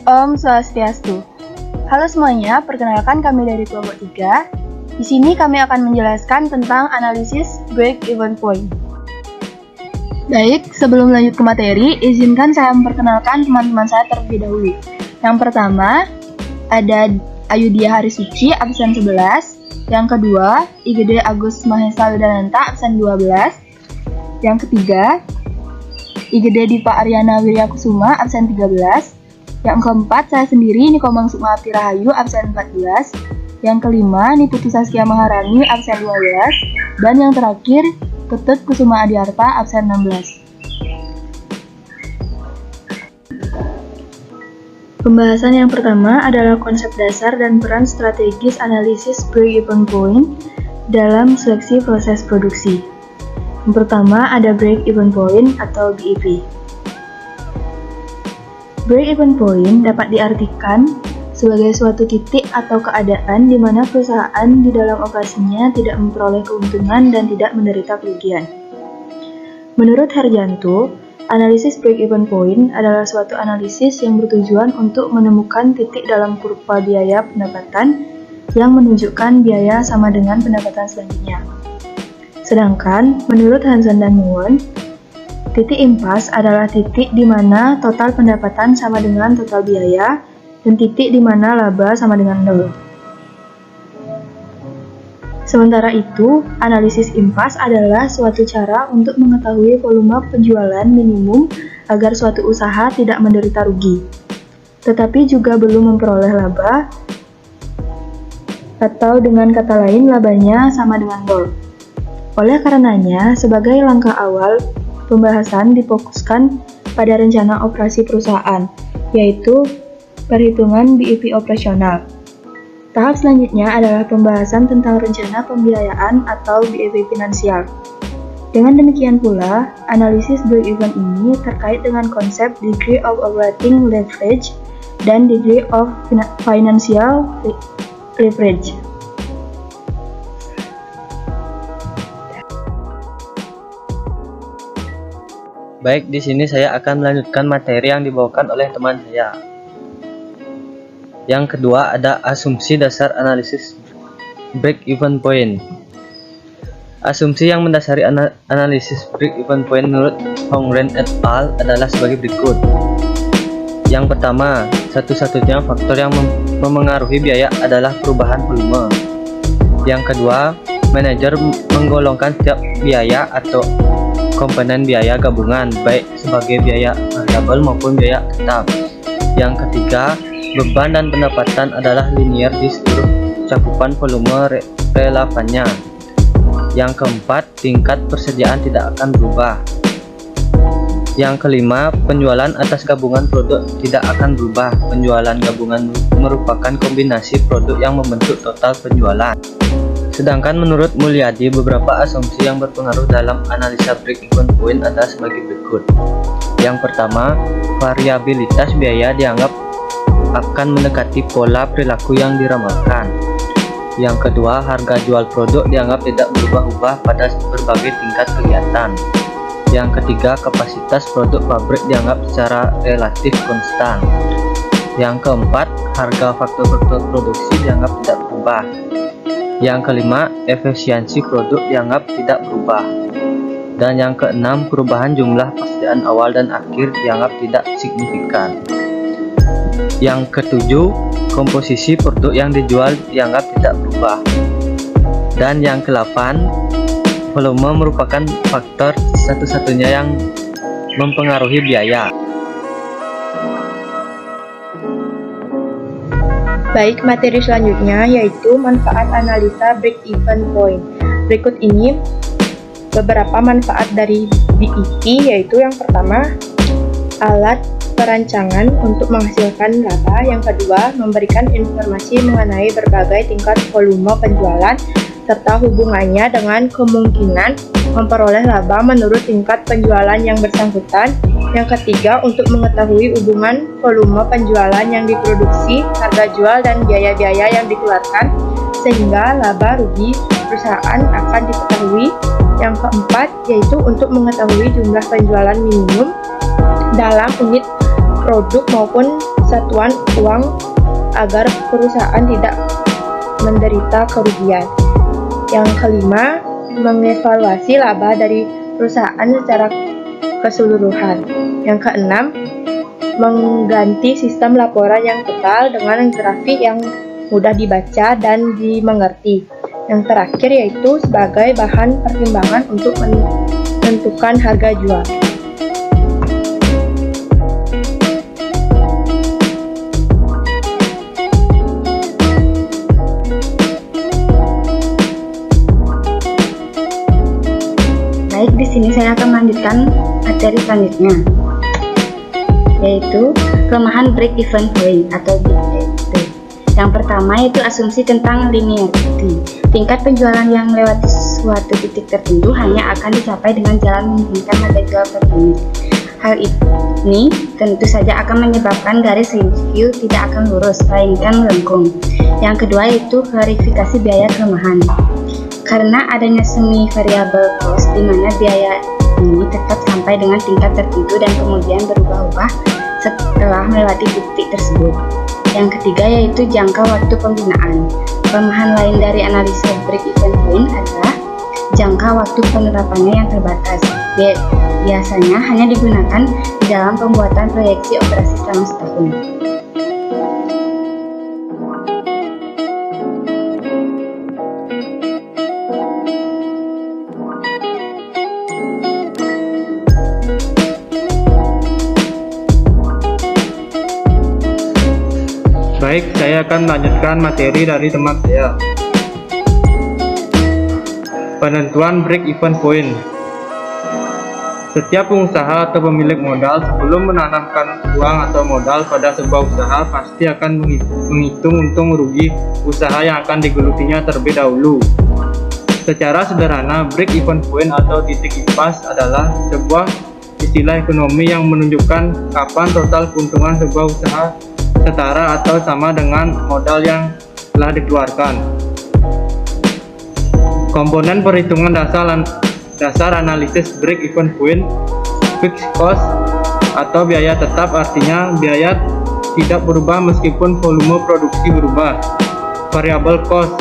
Om Swastiastu. Halo semuanya, perkenalkan kami dari kelompok 3. Di sini kami akan menjelaskan tentang analisis break-even point. Baik, sebelum lanjut ke materi, izinkan saya memperkenalkan teman-teman saya terlebih dahulu. Yang pertama, ada Ayudhya Harisuci, absen 11. Yang kedua, IGD Agus Mahesa Widananta, absen 12. Yang ketiga, IGD Dipa Aryana Wiryakusuma, absen 13. Yang keempat, saya sendiri, Niko Mangsukma Rahayu, absen 14. Yang kelima, Niputu Saskia Maharani, absen 12. Dan yang terakhir, Ketut Kusuma Adiarta, absen 16. Pembahasan yang pertama adalah konsep dasar dan peran strategis analisis break-even point dalam seleksi proses produksi. Yang pertama ada break-even point atau BEP. Break-even point dapat diartikan sebagai suatu titik atau keadaan di mana perusahaan di dalam operasinya tidak memperoleh keuntungan dan tidak menderita kerugian. Menurut Harjanto, analisis break-even point adalah suatu analisis yang bertujuan untuk menemukan titik dalam kurva biaya pendapatan yang menunjukkan biaya sama dengan pendapatan selanjutnya. Sedangkan, menurut Hanson dan Nguyen, titik impas adalah titik di mana total pendapatan sama dengan total biaya dan titik di mana laba sama dengan 0. Sementara itu, analisis impas adalah suatu cara untuk mengetahui volume penjualan minimum agar suatu usaha tidak menderita rugi, tetapi juga belum memperoleh laba, atau dengan kata lain labanya sama dengan 0. Oleh karenanya, sebagai langkah awal, pembahasan difokuskan pada rencana operasi perusahaan, yaitu perhitungan BEP operasional. Tahap selanjutnya adalah pembahasan tentang rencana pembiayaan atau BEP finansial. Dengan demikian pula, analisis break-even ini terkait dengan konsep degree of operating leverage dan degree of financial leverage. Baik, di sini saya akan melanjutkan materi yang dibawakan oleh teman saya. Yang kedua ada asumsi dasar analisis break-even point. Asumsi yang mendasari analisis break-even point menurut Hongren et al. Adalah sebagai berikut. Yang pertama, satu-satunya faktor yang memengaruhi biaya adalah perubahan volume. Yang kedua, manajer menggolongkan setiap biaya atau komponen biaya gabungan, baik sebagai biaya variabel maupun biaya tetap. Yang ketiga, beban dan pendapatan adalah linear di seluruh cakupan volume relevannya. Yang keempat, tingkat persediaan tidak akan berubah. Yang kelima, penjualan atas gabungan produk tidak akan berubah. Penjualan gabungan merupakan kombinasi produk yang membentuk total penjualan. Sedangkan menurut Mulyadi, beberapa asumsi yang berpengaruh dalam analisa break-even point adalah sebagai berikut. Yang pertama, variabilitas biaya dianggap akan mendekati pola perilaku yang diramalkan. Yang kedua, harga jual produk dianggap tidak berubah-ubah pada berbagai tingkat kegiatan. Yang ketiga, kapasitas produk pabrik dianggap secara relatif konstan. Yang keempat, harga faktor-faktor produksi dianggap tidak berubah. Yang kelima, efisiensi produk dianggap tidak berubah. Dan yang keenam, perubahan jumlah persediaan awal dan akhir dianggap tidak signifikan. Yang ketujuh, komposisi produk yang dijual dianggap tidak berubah. Dan yang ke-8, volume merupakan faktor satu-satunya yang mempengaruhi biaya. Baik, materi selanjutnya yaitu manfaat analisa break-even point. Berikut ini beberapa manfaat dari BEP, yaitu yang pertama, alat perancangan untuk menghasilkan laba. Yang kedua, memberikan informasi mengenai berbagai tingkat volume penjualan serta hubungannya dengan kemungkinan memperoleh laba menurut tingkat penjualan yang bersangkutan. Yang ketiga, untuk mengetahui hubungan volume penjualan yang diproduksi, harga jual, dan biaya-biaya yang dikeluarkan, sehingga laba rugi perusahaan akan diketahui. Yang keempat, yaitu untuk mengetahui jumlah penjualan minimum dalam unit produk maupun satuan uang agar perusahaan tidak menderita kerugian. Yang kelima, mengevaluasi laba dari perusahaan secara keseluruhan. Yang keenam, mengganti sistem laporan yang total dengan grafik yang mudah dibaca dan dimengerti. Yang terakhir yaitu sebagai bahan pertimbangan untuk menentukan harga jual. Baik, di sini saya akan melanjutkan materi selanjutnya, yaitu kelemahan break-even point atau BEP. Yang pertama yaitu asumsi tentang linearity. Tingkat penjualan yang melewati suatu titik tertentu hanya akan dicapai dengan jalan menurunkan harga jual per unit. Hal ini tentu saja akan menyebabkan garis review tidak akan lurus, melainkan melengkung. Yang kedua yaitu verifikasi biaya kelemahan. Karena adanya semi variable cost di mana biaya ini tetap sampai dengan tingkat tertentu dan kemudian berubah-ubah setelah melewati titik tersebut. Yang ketiga yaitu jangka waktu penggunaan. Kelemahan lain dari analisa break-even point adalah jangka waktu penerapannya yang terbatas. Biasanya hanya digunakan di dalam pembuatan proyeksi operasi selama setahun. Baik, saya akan melanjutkan materi dari teman saya. Penentuan break-even point. Setiap pengusaha atau pemilik modal sebelum menanamkan uang atau modal pada sebuah usaha pasti akan menghitung untung rugi usaha yang akan digelutinya terlebih dahulu. Secara sederhana, break-even point atau titik impas adalah sebuah istilah ekonomi yang menunjukkan kapan total keuntungan sebuah usaha setara atau sama dengan modal yang telah dikeluarkan. Komponen perhitungan dasar analisis break-even point: fixed cost atau biaya tetap, artinya biaya tidak berubah meskipun volume produksi berubah. Variable cost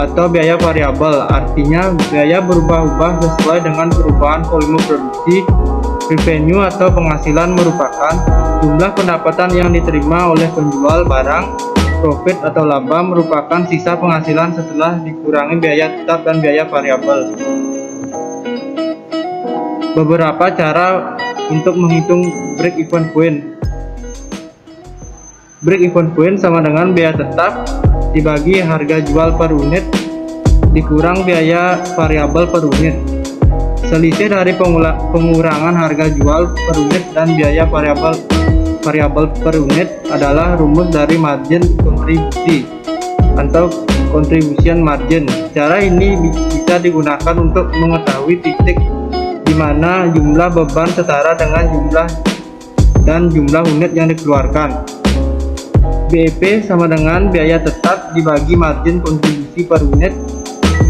atau biaya variabel, artinya biaya berubah-ubah sesuai dengan perubahan volume produksi. Revenue atau penghasilan merupakan jumlah pendapatan yang diterima oleh penjual barang. Profit atau laba merupakan sisa penghasilan setelah dikurangi biaya tetap dan biaya variabel. Beberapa cara untuk menghitung break-even point. Break-even point sama dengan biaya tetap dibagi harga jual per unit dikurang biaya variabel per unit. Selisih dari pengurangan harga jual per unit dan biaya variabel per unit adalah rumus dari margin kontribusi atau contribution margin. Cara ini bisa digunakan untuk mengetahui titik di mana jumlah beban setara dengan jumlah unit yang dikeluarkan. BEP sama dengan biaya tetap dibagi margin kontribusi per unit.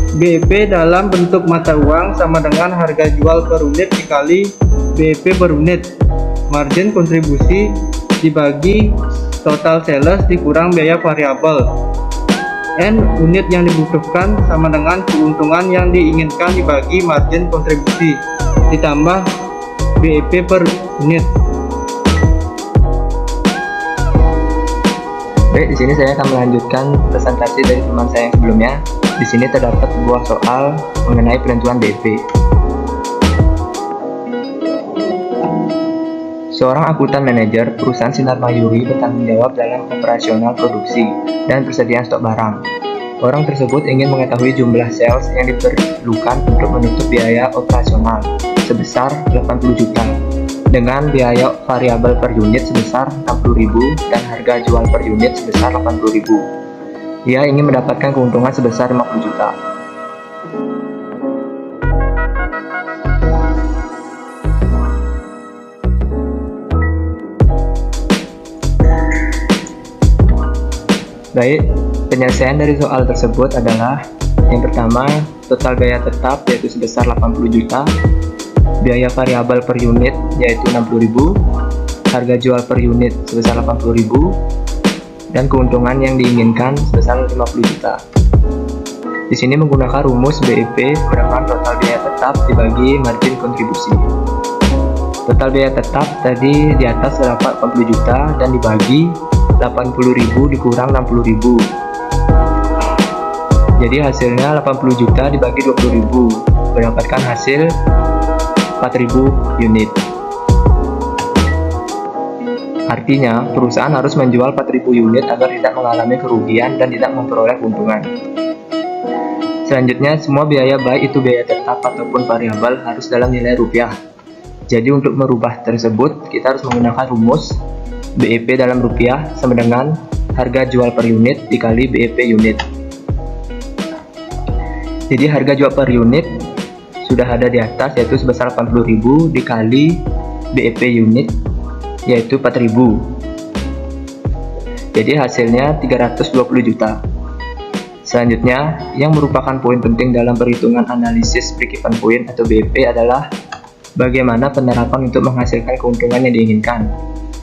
BEP dalam bentuk mata uang sama dengan harga jual per unit dikali BEP per unit. Margin kontribusi dibagi total sales dikurang biaya variabel. N unit yang dibutuhkan sama dengan keuntungan yang diinginkan dibagi margin kontribusi ditambah BEP per unit. Baik, di sini saya akan melanjutkan presentasi dari teman saya yang sebelumnya. Di sini terdapat sebuah soal mengenai penentuan BEP. Seorang akuntan manajer perusahaan Sinar Mayuri bertanggung jawab dalam operasional produksi dan persediaan stok barang. Orang tersebut ingin mengetahui jumlah sales yang diperlukan untuk menutup biaya operasional sebesar 80 juta dengan biaya variabel per unit sebesar 60.000 dan harga jual per unit sebesar 80.000. Ia ingin mendapatkan keuntungan sebesar 50 juta. Baik, penyelesaian dari soal tersebut adalah yang pertama, total biaya tetap yaitu sebesar 80 juta, biaya variabel per unit yaitu 60.000, harga jual per unit sebesar 80.000 dan keuntungan yang diinginkan sebesar 50 juta. Di sini menggunakan rumus BEP berdasarkan total biaya tetap dibagi margin kontribusi. Total biaya tetap tadi di atas terdapat 80 juta dan dibagi 80.000 dikurang 60.000. Jadi hasilnya 80 juta dibagi 20.000 mendapatkan hasil 4.000 unit. Artinya, perusahaan harus menjual 4.000 unit agar tidak mengalami kerugian dan tidak memperoleh keuntungan. Selanjutnya, semua biaya baik itu biaya tetap ataupun variabel harus dalam nilai rupiah. Jadi untuk merubah tersebut, kita harus menggunakan rumus BEP dalam rupiah sama dengan harga jual per unit dikali BEP unit. Jadi harga jual per unit sudah ada di atas, yaitu sebesar 80.000 dikali BEP unit, yaitu 4.000. Jadi hasilnya 320 juta. Selanjutnya, yang merupakan poin penting dalam perhitungan analisis break-even point atau BEP adalah bagaimana penerapan untuk menghasilkan keuntungan yang diinginkan.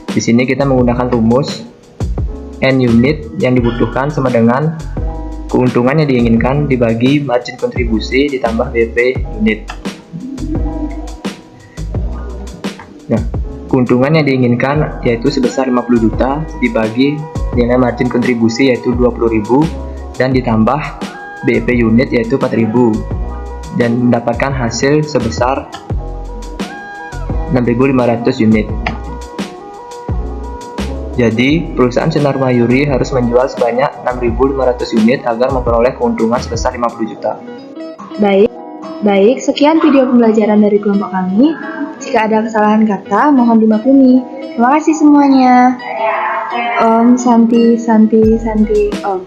Di sini kita menggunakan rumus N unit yang dibutuhkan sama dengan keuntungan yang diinginkan dibagi margin kontribusi ditambah BEP unit. Nah, keuntungan yang diinginkan yaitu sebesar 50 juta dibagi nilai margin kontribusi yaitu 20.000 dan ditambah BEP unit yaitu 4.000 dan mendapatkan hasil sebesar 6.500 unit. Jadi, perusahaan Sinar Mayuri harus menjual sebanyak 6.500 unit agar memperoleh keuntungan sebesar 50 juta. Baik, sekian video pembelajaran dari kelompok kami. Jika ada kesalahan kata, mohon dimaklumi. Terima kasih semuanya. Om Santi Om.